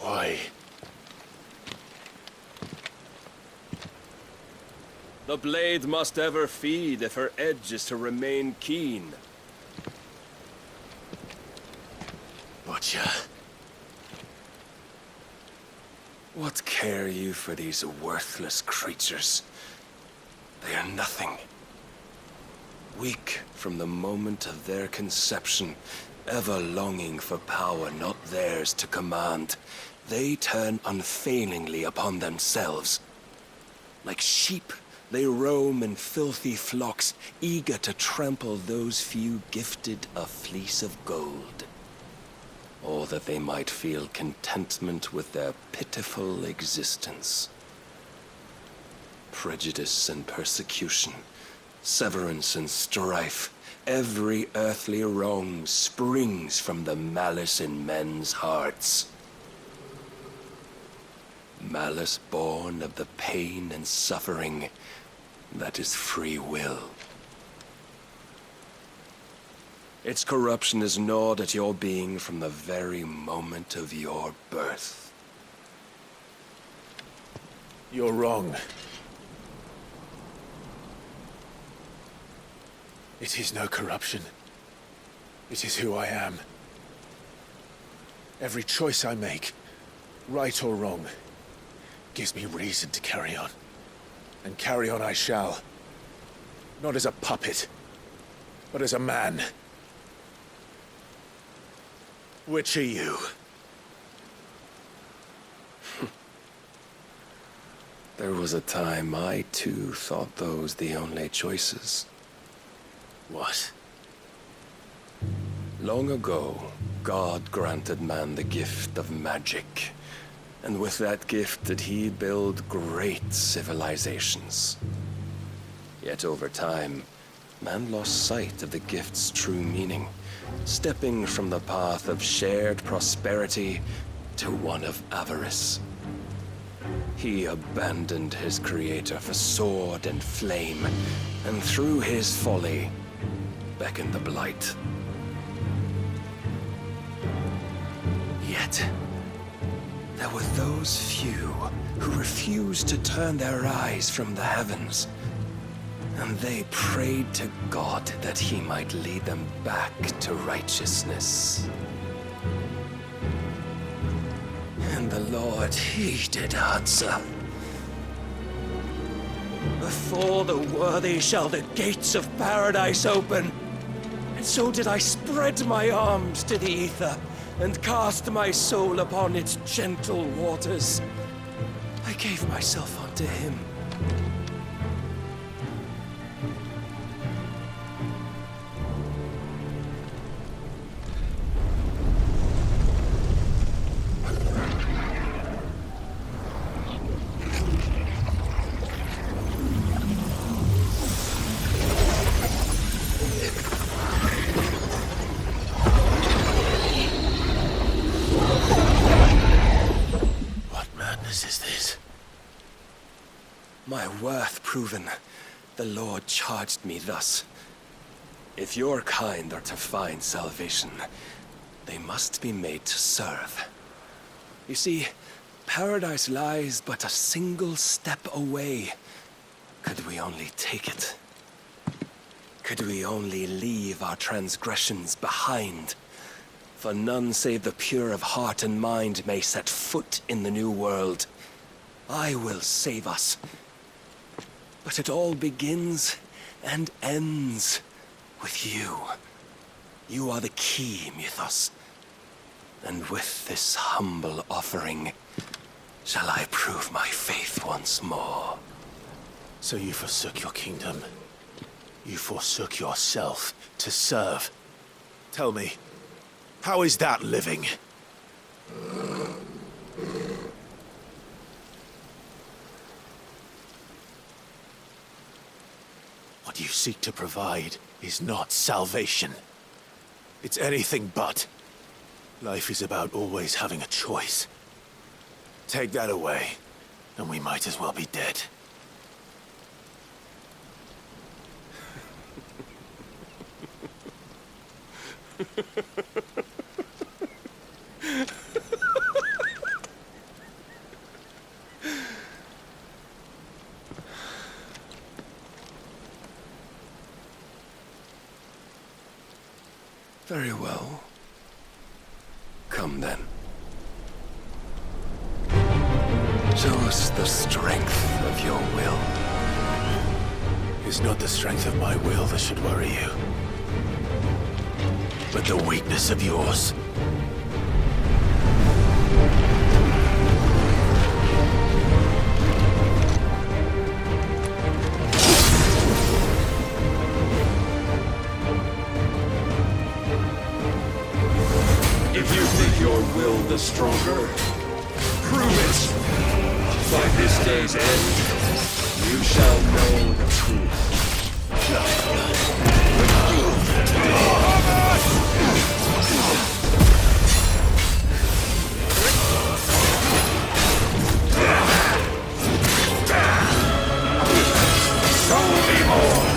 Why? The blade must ever feed if her edge is to remain keen. Butcher. What care you for these worthless creatures? They are nothing. Weak from the moment of their conception, ever longing for power not theirs to command, they turn unfailingly upon themselves. Like sheep, they roam in filthy flocks, eager to trample those few gifted a fleece of gold. Or that they might feel contentment with their pitiful existence. Prejudice and persecution, severance and strife, every earthly wrong springs from the malice in men's hearts. Malice born of the pain and suffering that is free will. Its corruption is gnawed at your being from the very moment of your birth. You're wrong. It is no corruption. It is who I am. Every choice I make, right or wrong, gives me reason to carry on. And carry on I shall. Not as a puppet, but as a man. Which are you? There was a time I too thought those the only choices. What? Long ago, God granted man the gift of magic. And with that gift did he build great civilizations. Yet over time, man lost sight of the gift's true meaning, stepping from the path of shared prosperity to one of avarice. He abandoned his creator for sword and flame, and through his folly, beckoned the blight. Yet, there were those few who refused to turn their eyes from the heavens, and they prayed to God that he might lead them back to righteousness. And the Lord heeded answer. Before the worthy shall the gates of paradise open. And so did I spread my arms to the ether, and cast my soul upon its gentle waters. I gave myself unto him. My worth proven, the Lord charged me thus. If your kind are to find salvation, they must be made to serve. You see, paradise lies but a single step away. Could we only take it? Could we only leave our transgressions behind? For none save the pure of heart and mind may set foot in the new world. I will save us. But it all begins and ends with you. You are the key, Mythos. And with this humble offering, shall I prove my faith once more. So you forsook your kingdom. You forsook yourself to serve. Tell me, how is that living? What you seek to provide is not salvation. It's anything but. Life is about always having a choice. Take that away, and we might as well be dead. Very well. Come then. Show us the strength of your will. It's not the strength of my will that should worry you, but the weakness of yours. If you think your will the stronger, prove it! By this day's end, you shall know the truth. Show me more!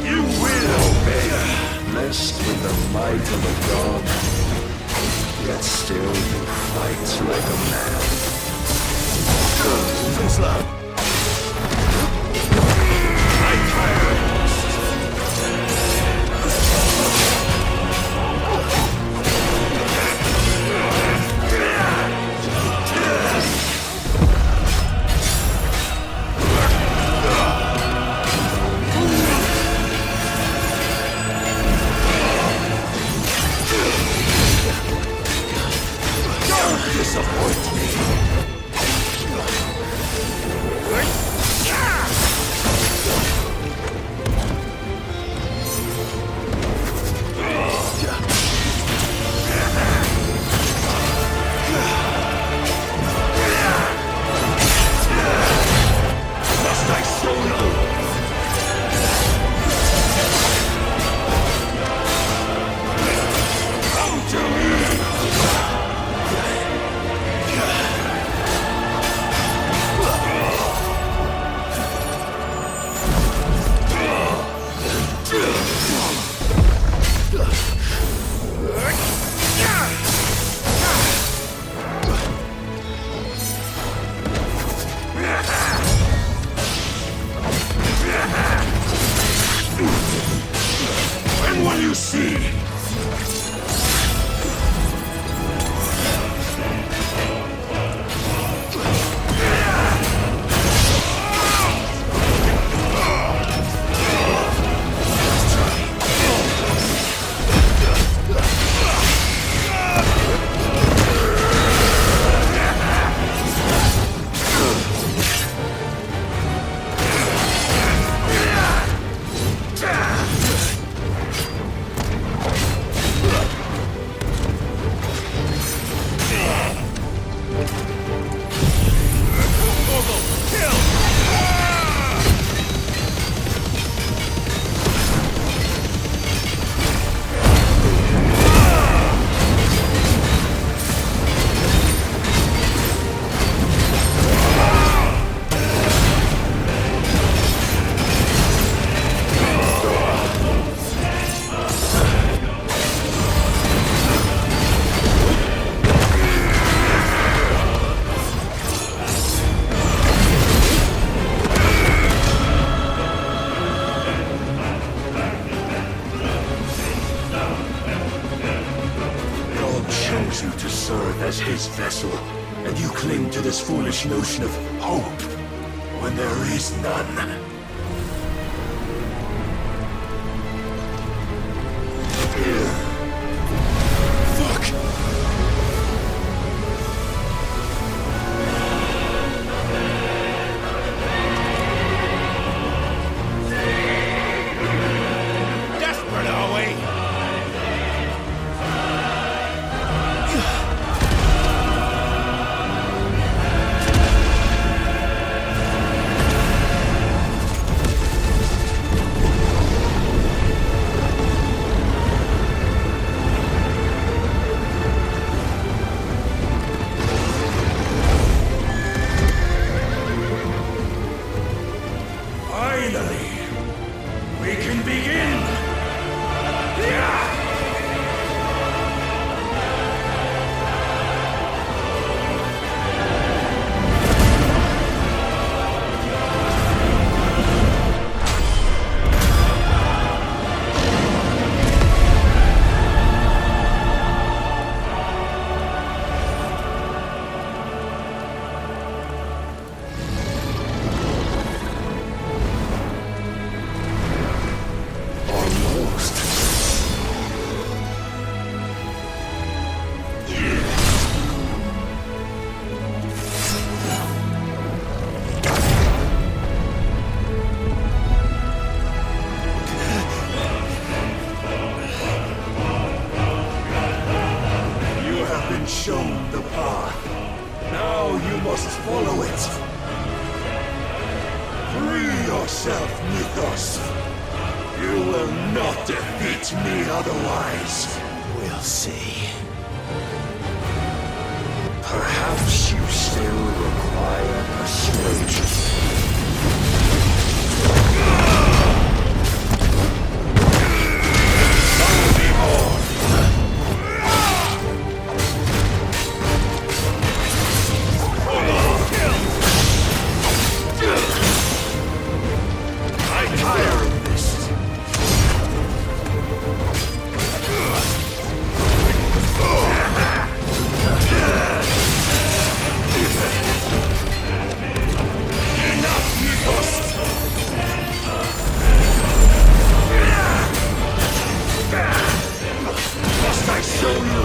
You will obey, blessed with the might of a god, yet still you fight like a man. Too slow. Disappoint me. Must I so know? Come to me! When will you see? You to serve as his vessel, and you cling to this foolish notion of hope when there is none. Desperate, are we? follow it. Free yourself, Mythos. You will not defeat me otherwise. We'll see. Perhaps you still require persuasion. Follow me more. I'm tired of this. Enough, Mythos! Must I show you?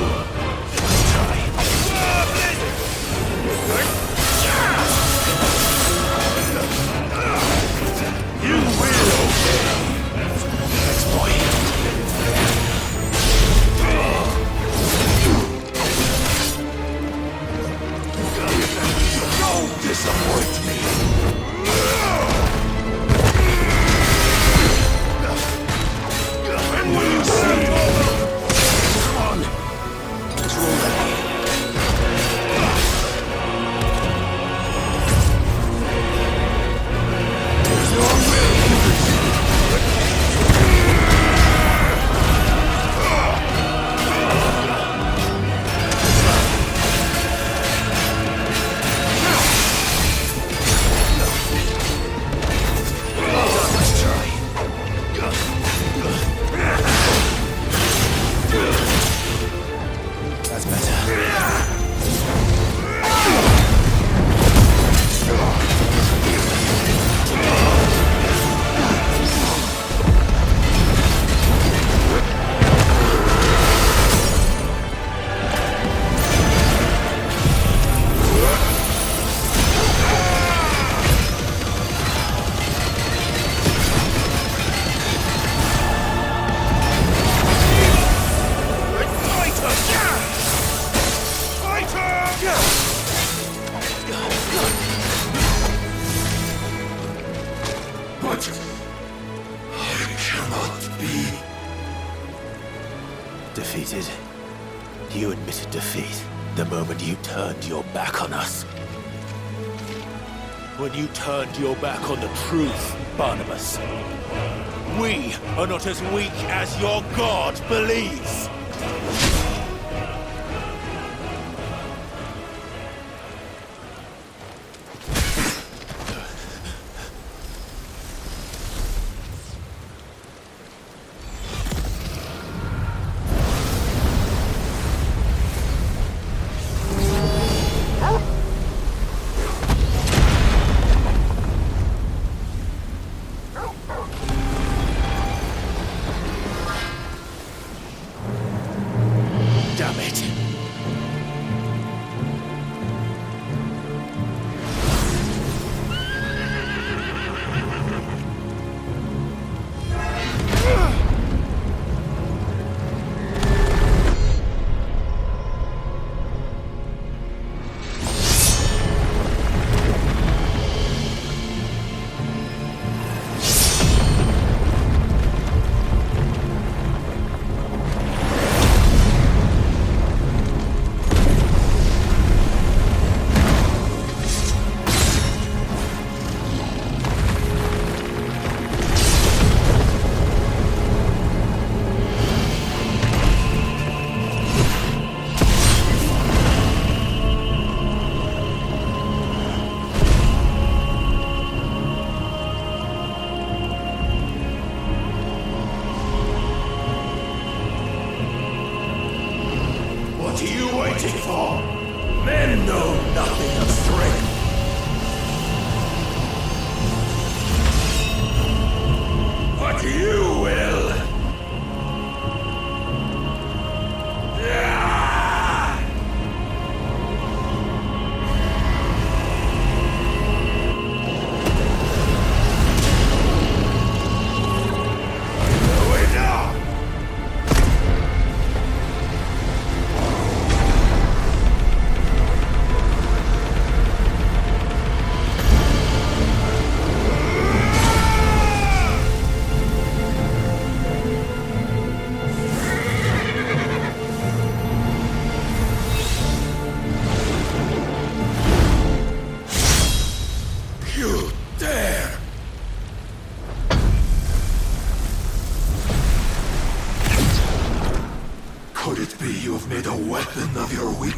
You will obey. Next boy. Don't disappoint me. And when you see me, come on. It's already. There's no will. Let's try. That's better. But I cannot be. Defeated. You admitted defeat the moment you turned your back on us. When you turned your back on the truth, Barnabas. We are not as weak as your god believes.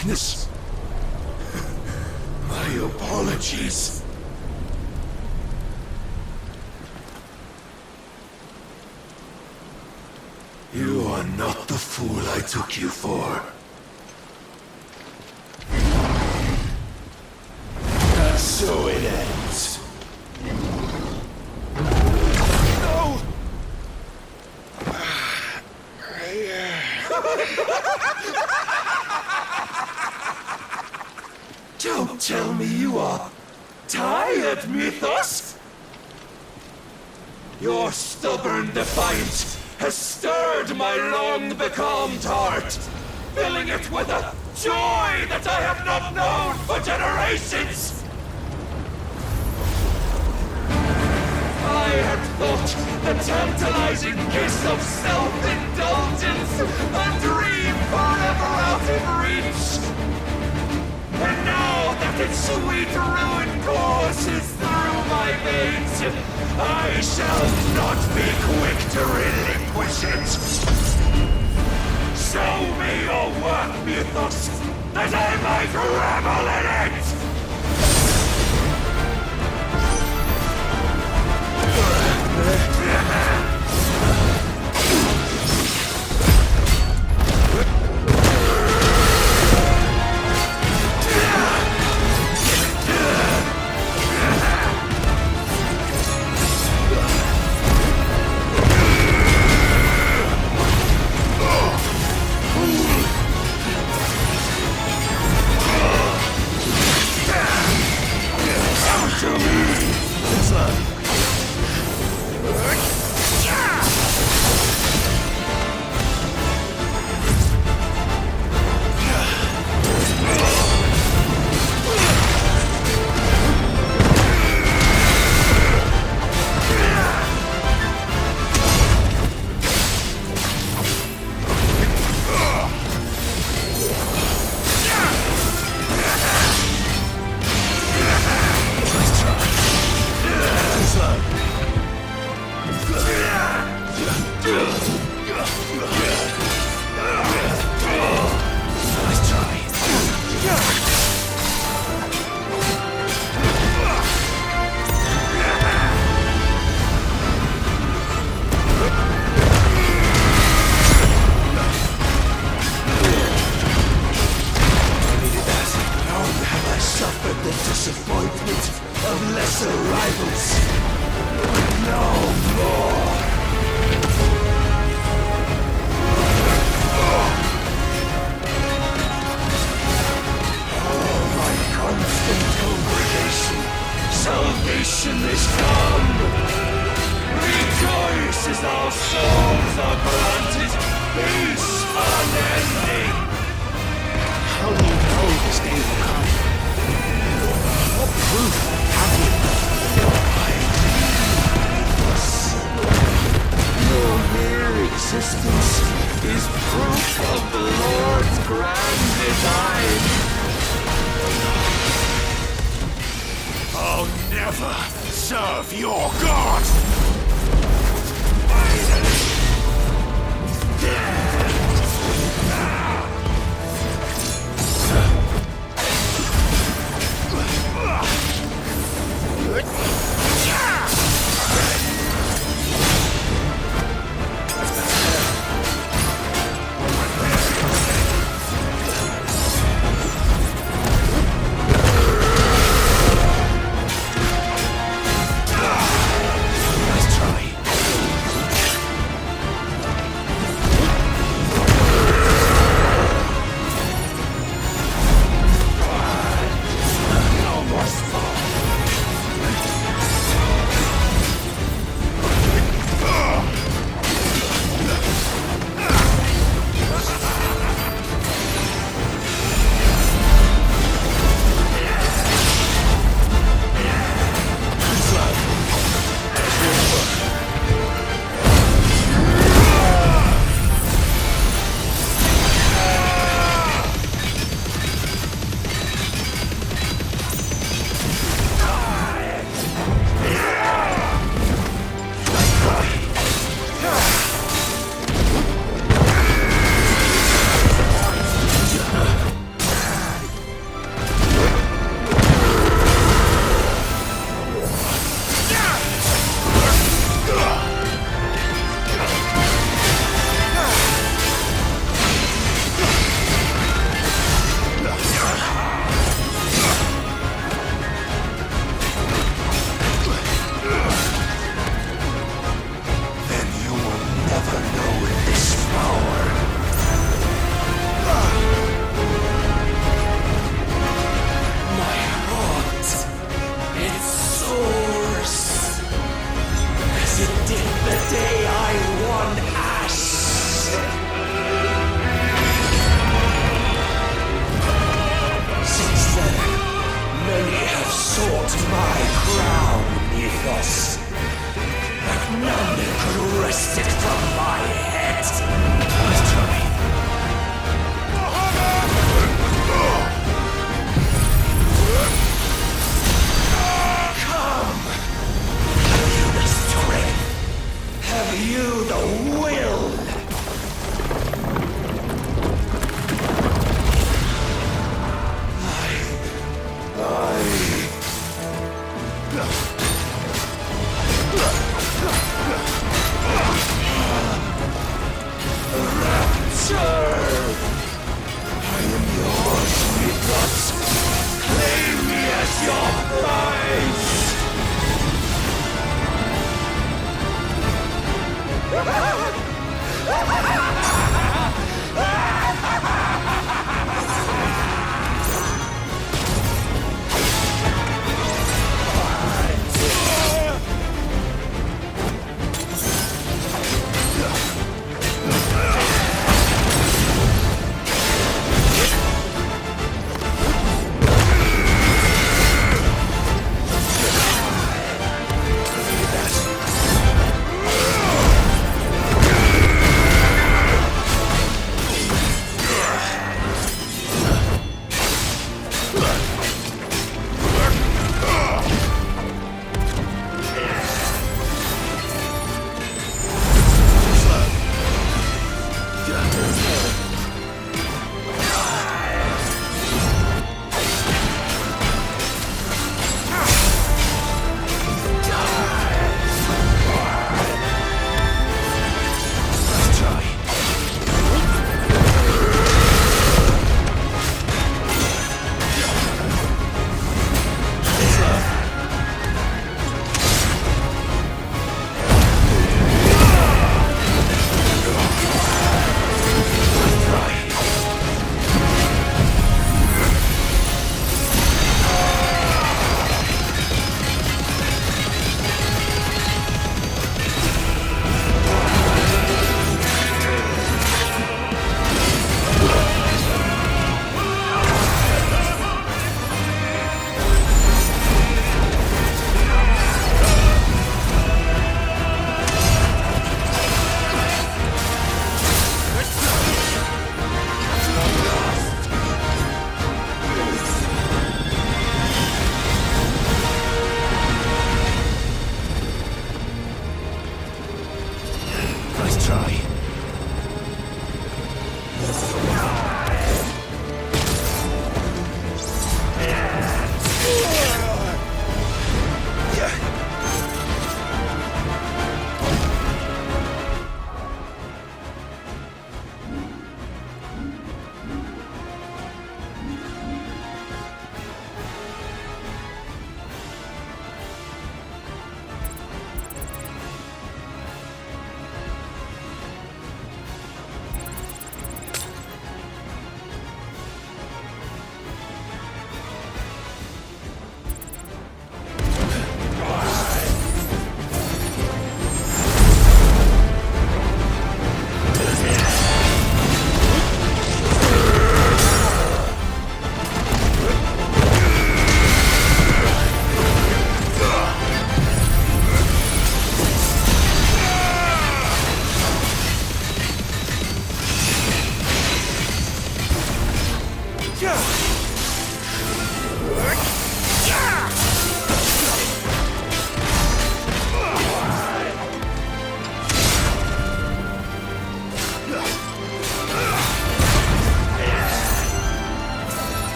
weakness. My apologies. You are not the fool I took you for. And so it ends. No! Don't tell me you are tired, Mythos! Your stubborn defiance has stirred my long-becalmed heart, filling it with a joy that I have not known for generations! I had thought the tantalizing kiss of self-indulgence a dream forever out of reach. And now that its sweet ruin courses through my veins, I shall not be quick to relinquish it. Show me your work, Mythos, that I might revel in it! Nice sought my crown, Ethos. But none could wrest it from my head. Listen to me. Come! Have you the strength? Have you the will?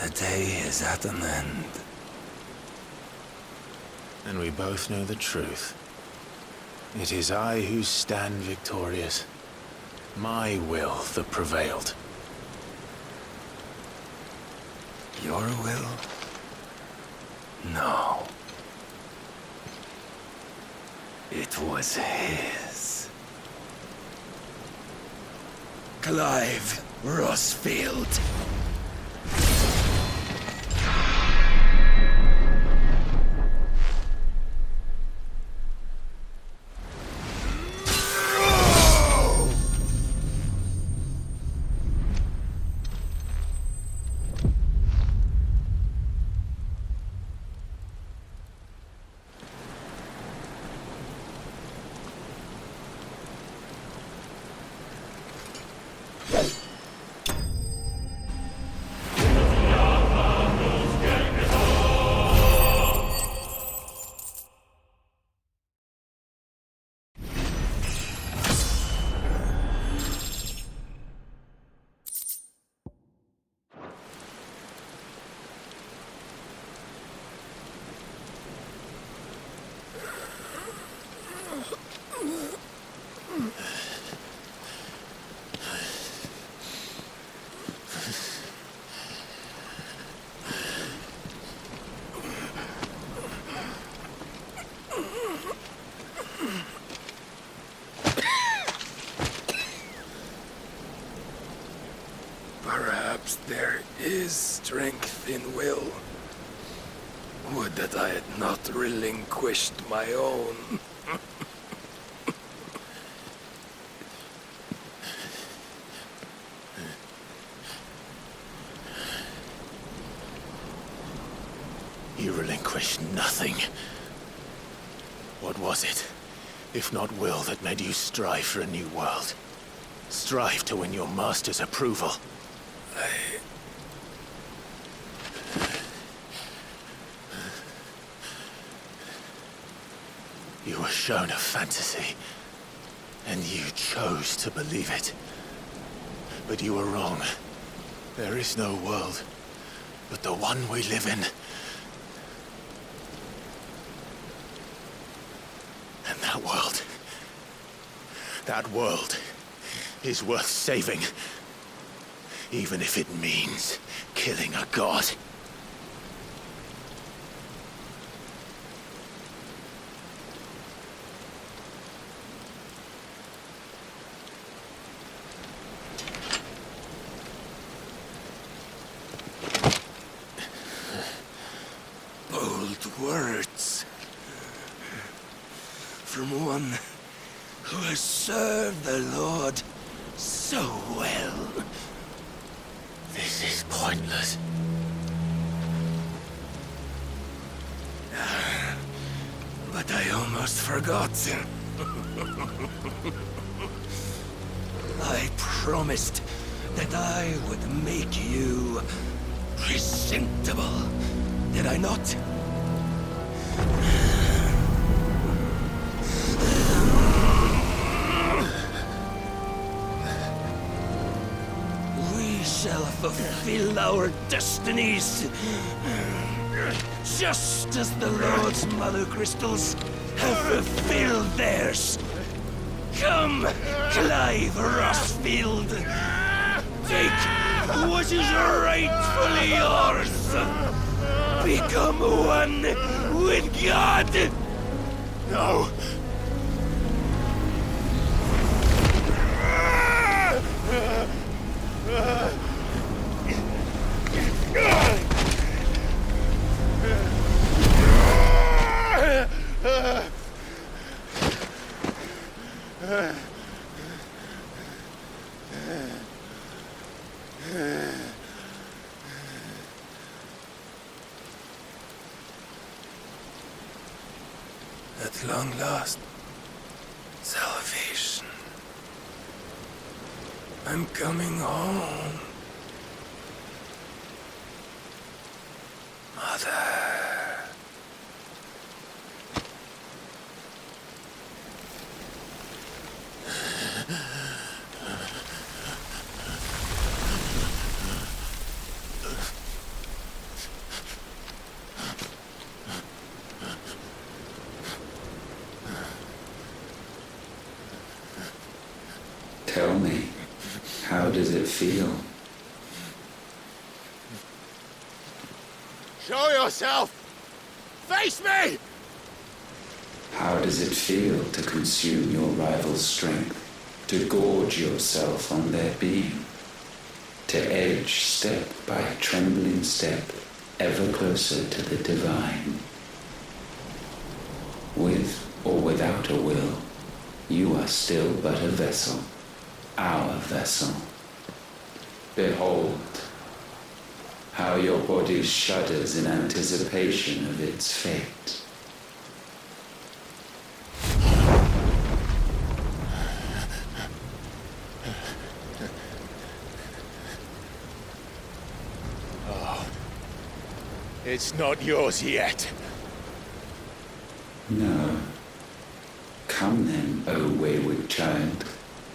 The day is at an end. And we both know the truth. It is I who stand victorious. My will that prevailed. Your will? No. It was his. Clive Rossfield. Perhaps there is strength in will. Would that I had not relinquished my own. You relinquished nothing. What was it, if not will, that made you strive for a new world? Strive to win your master's approval? You were shown a fantasy, and you chose to believe it. But you were wrong. There is no world, but the one we live in. And that world is worth saving, even if it means killing a god. Bold words. From one who has served the Lord so well. This is pointless. But I almost forgot. I promised that I would make you presentable. Did I not? We shall fulfill our destinies, just as the Lord's Mother Crystals have fulfilled theirs. Come, Clive Rossfield. Take what is rightfully yours. Become one with God. No! At long last, salvation. I'm coming home. Mother. Tell me, how does it feel? Show yourself! Face me! How does it feel to consume your rival's strength, to gorge yourself on their being, to edge step by trembling step ever closer to the divine? With or without a will, you are still but a vessel, our vessel. Behold, how your body shudders in anticipation of its fate. It's not yours yet. No. Come then, O wayward child.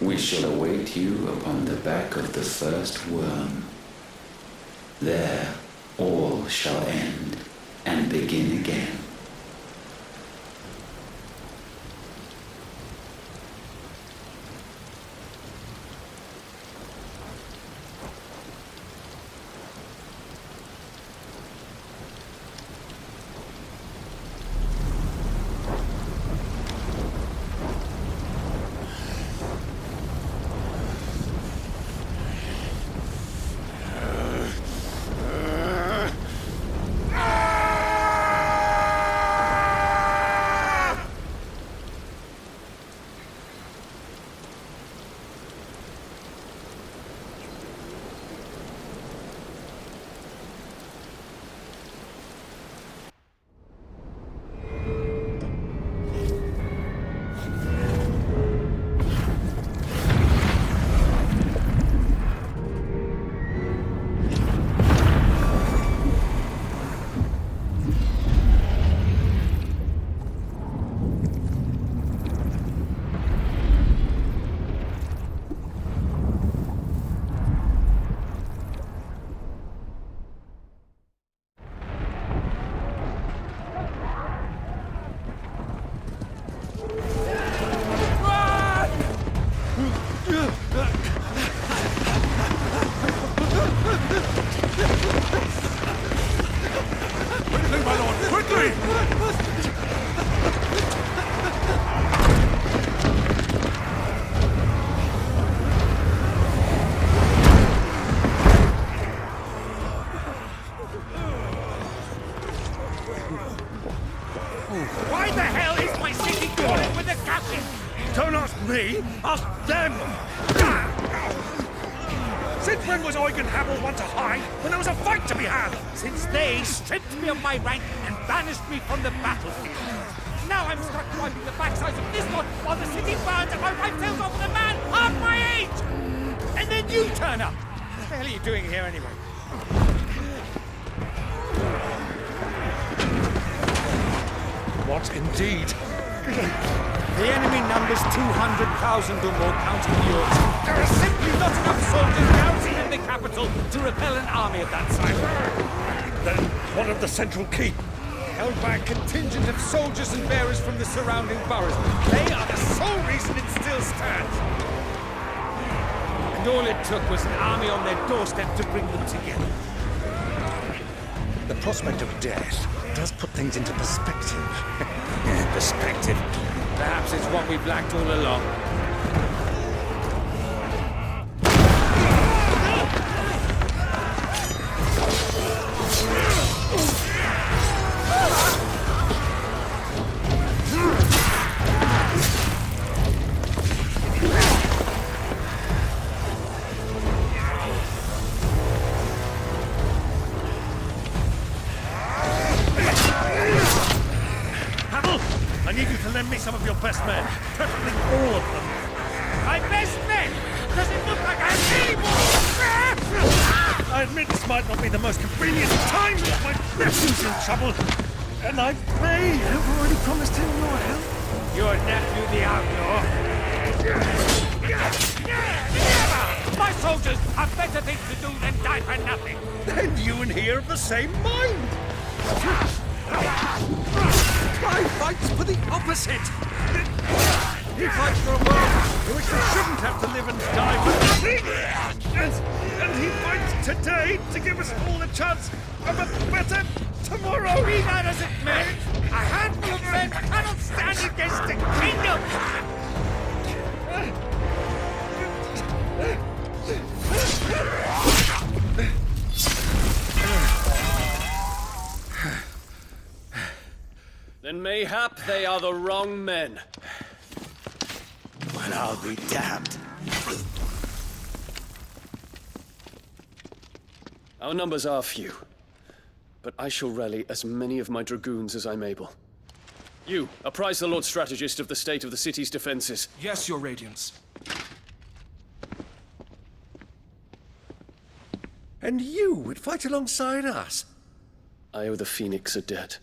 We shall await you upon the back of the first worm. There, all shall end and begin again. Why the hell is my city crawling with the captain? Don't ask me, ask them! Since when was Eugen Hamel one to hide when there was a fight to be had? Since they stripped me of my rank and banished me from the battlefield. Now I'm stuck wiping the backsides of this one while the city burns and my wife tells off with a man half my age! And then you turn up! What the hell are you doing here anyway? What indeed? The enemy numbers 200,000 or more, counting yours. There are simply not enough soldiers garrisoned in the capital to repel an army of that size. Then what of the central keep? Held by a contingent of soldiers and bearers from the surrounding boroughs. They are the sole reason it still stands. And all it took was an army on their doorstep to bring them together. The prospect of death does put things into perspective. Perspective. Perhaps it's what we've lacked all along. I need you to lend me some of your best men, preferably all of them. My best men! Does it look like I'm able? I admit this might not be the most convenient time, but my nephew's in trouble, and I may have already promised him your help. Your nephew, the outlaw. Never! My soldiers have better things to do than die for nothing. Then you and he are of the same mind. I fight for the opposite. He fights for a world in which we shouldn't have to live and die for nothing! And he fights today to give us all a chance of a better tomorrow! Be that as it may, a handful of men cannot stand against a kingdom! Then mayhap they are the wrong men. Well, I'll be damned. Our numbers are few, but I shall rally as many of my dragoons as I'm able. You, apprise the Lord Strategist of the state of the city's defenses. Yes, Your Radiance. And you would fight alongside us? I owe the Phoenix a debt.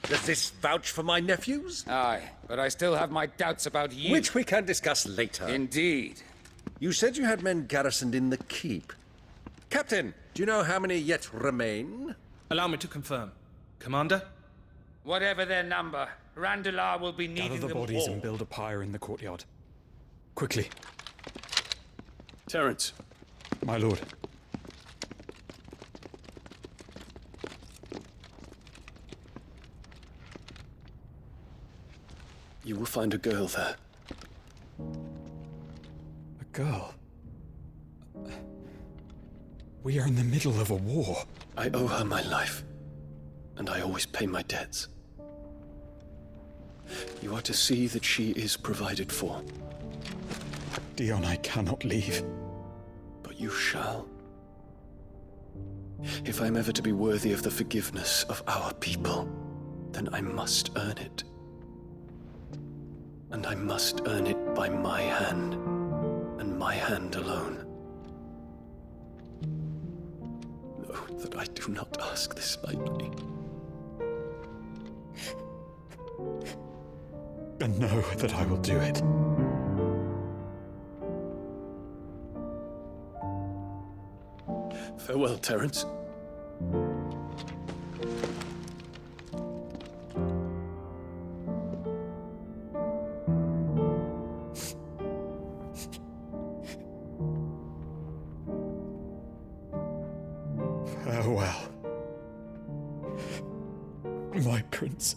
Does this vouch for my nephews? Aye, but I still have my doubts about you. Which we can discuss later. Indeed. You said you had men garrisoned in the keep. Captain, do you know how many yet remain? Allow me to confirm. Commander? Whatever their number, Randalar will be needing Gather the them bodies all. and build a pyre in the courtyard. Quickly. Terence, My lord. you will find a girl there. A girl. We are in the middle of a war. I owe her my life, and I always pay my debts. You are to see that she is provided for, Dion, I cannot leave. but you shall. If I'm ever to be worthy of the forgiveness of our people, then I must earn it. And I must earn it by my hand, and my hand alone. Know that I do not ask this lightly. And know that I will do it. Farewell, Terence. Farewell. My prince.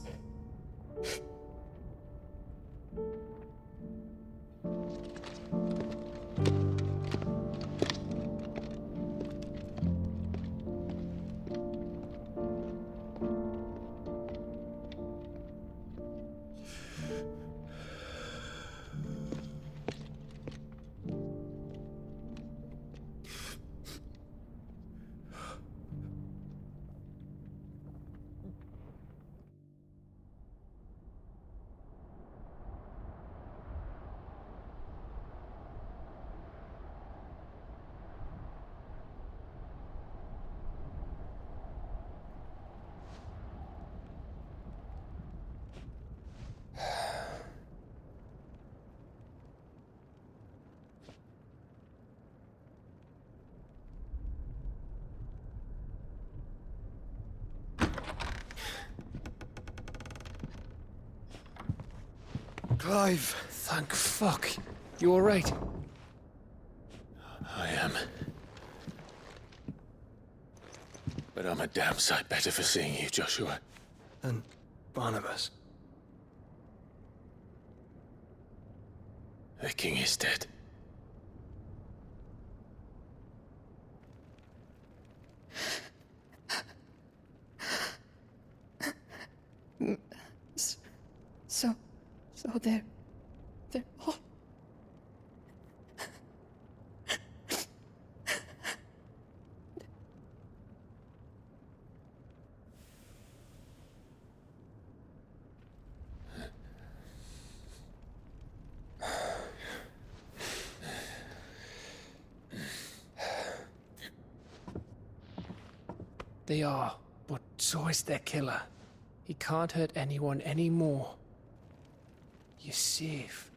Clive! Thank fuck. You alright? I am. But I'm a damn sight better for seeing you, Joshua. And Barnabas. The king is dead. So they're all... They are, but so is their killer. He can't hurt anyone anymore. You're safe.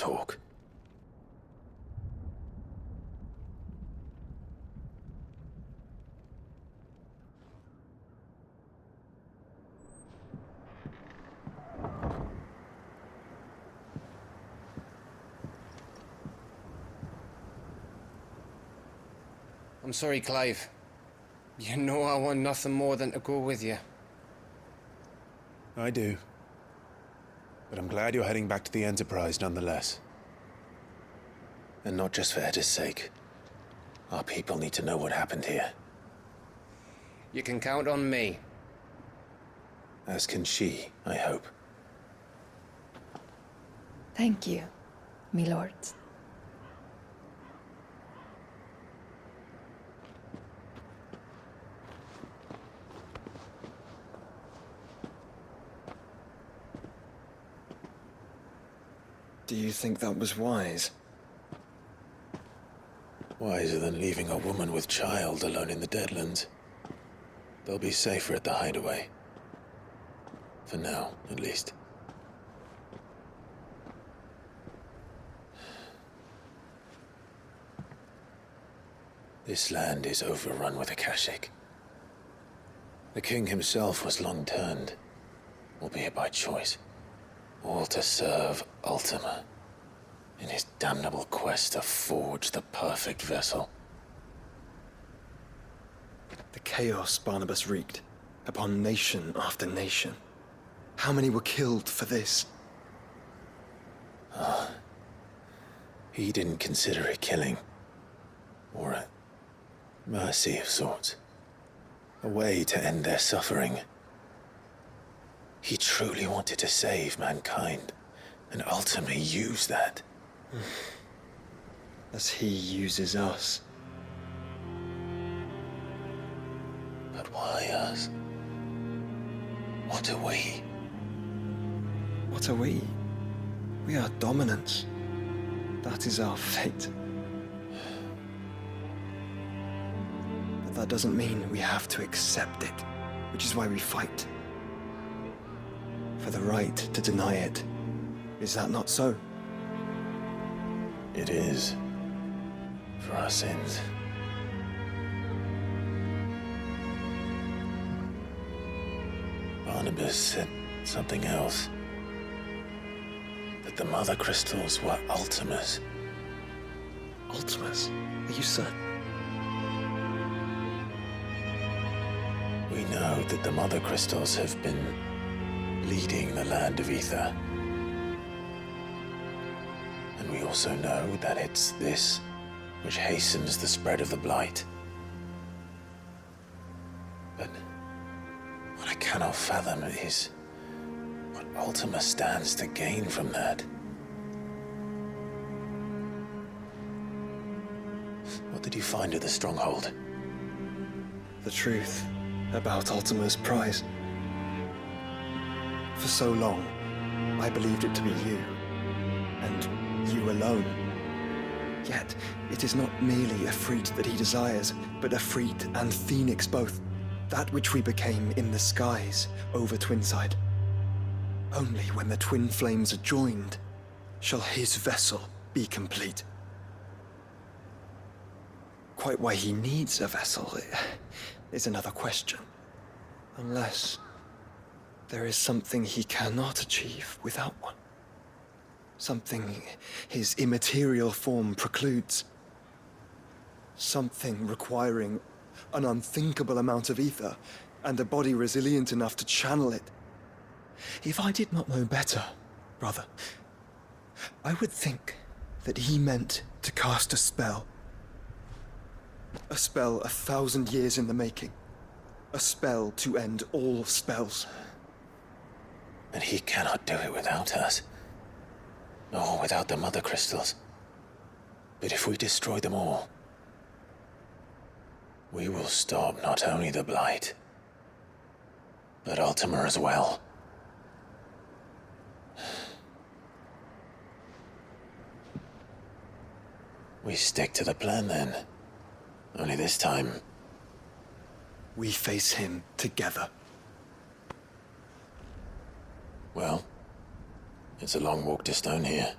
talk. I'm sorry, Clive. You know I want nothing more than to go with you. I do. But I'm glad you're heading back to the Enterprise nonetheless. And not just for Etta's sake. Our people need to know what happened here. You can count on me. As can she, I hope. Thank you, my lord. Do you think that was wise? Wiser than leaving a woman with child alone in the Deadlands. They'll be safer at the hideaway. For now, at least. This land is overrun with Akashic. The king himself was long turned, albeit by choice, all to serve Ultima in his damnable quest to forge the perfect vessel. The chaos Barnabas wreaked upon nation after nation. How many were killed for this? He didn't consider it killing, or a mercy of sorts. A way to end their suffering. He truly wanted to save mankind, and ultimately use that. As he uses us. But why us? What are we? What are we? We are dominance. That is our fate. But that doesn't mean we have to accept it, which is why we fight. For the right to deny it. Is that not so? It is. For our sins. Barnabas said something else. That the Mother Crystals were Ultimas. Ultimas? Are you certain? We know that the Mother Crystals have been leading the land of Ether. And we also know that it's this which hastens the spread of the Blight. But what I cannot fathom is what Ultima stands to gain from that. What did you find at the Stronghold? The truth about Ultima's prize. For so long, I believed it to be you, and you alone. Yet, it is not merely a freed that he desires, but a freed and phoenix both. That which we became in the skies over Twinside. Only when the twin flames are joined shall his vessel be complete. Quite why he needs a vessel is another question. Unless there is something he cannot achieve without one. Something his immaterial form precludes. Something requiring an unthinkable amount of ether and a body resilient enough to channel it. If I did not know better, brother, I would think that he meant to cast a spell. A spell 1,000 years in the making. A spell to end all spells. And he cannot do it without us. Or without the Mother Crystals. But if we destroy them all, we will stop not only the Blight, but Ultima as well. We stick to the plan then. Only this time, we face him together. Well, it's a long walk to Stone here.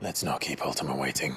Let's not keep Ultima waiting.